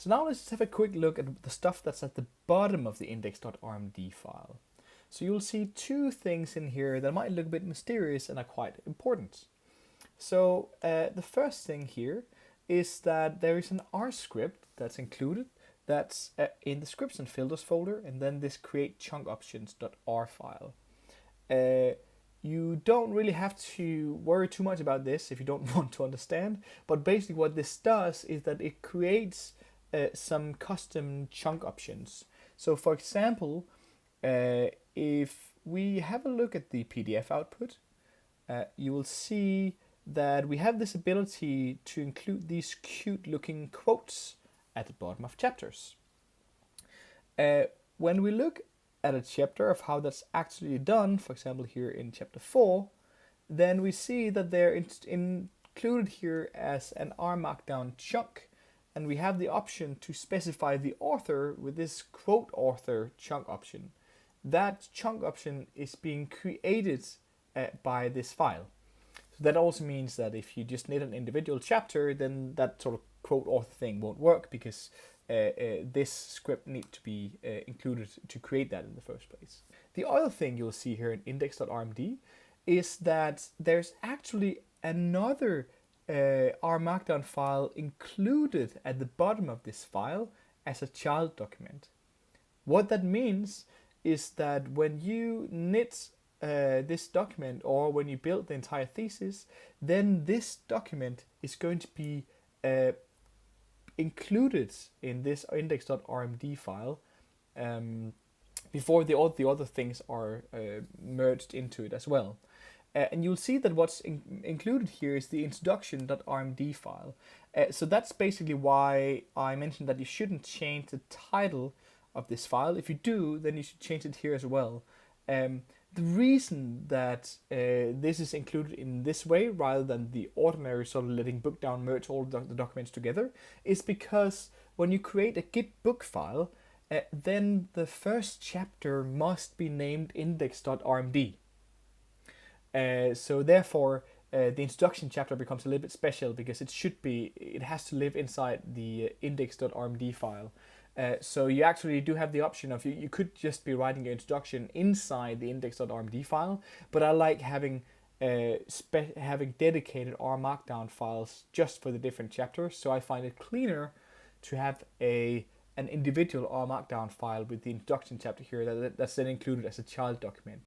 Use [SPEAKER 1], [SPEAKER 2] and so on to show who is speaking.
[SPEAKER 1] So now let's just have a quick look at the stuff that's at the bottom of the index.Rmd file. So you'll see two things in here that might look a bit mysterious and are quite important. So the first thing here is that there is an R script that's included that's in the scripts and filters folder, and then this create chunk options.r file. You don't really have to worry too much about this if you don't want to understand, but basically what this does is that it creates some custom chunk options. So for example, if we have a look at the PDF output, you will see that we have this ability to include these cute looking quotes at the bottom of chapters. When we look at a chapter of how that's actually done, for example here in chapter 4, then we see that they're included here as an RMarkdown chunk, and we have the option to specify the author with this quote author chunk option. That chunk option is being created by this file. So that also means that if you just need an individual chapter, then that sort of quote author thing won't work, because this script needs to be included to create that in the first place. The other thing you'll see here in index.Rmd is that there's actually another RMarkdown file included at the bottom of this file as a child document. What that means is that when you knit this document, or when you build the entire thesis, then this document is going to be included in this index.Rmd file before all the other things are merged into it as well. And you'll see that what's included here is the introduction.rmd file. So that's basically why I mentioned that you shouldn't change the title of this file. If you do, then you should change it here as well. The reason that this is included in this way rather than the ordinary sort of letting bookdown merge all the documents together is because when you create a Git book file, then the first chapter must be named index.Rmd. So therefore, the introduction chapter becomes a little bit special because it has to live inside the index.Rmd file. So you actually do have the option of you could just be writing your introduction inside the index.Rmd file, but I like having dedicated RMarkdown files just for the different chapters. So I find it cleaner to have an individual RMarkdown file with the introduction chapter here that's then included as a child document.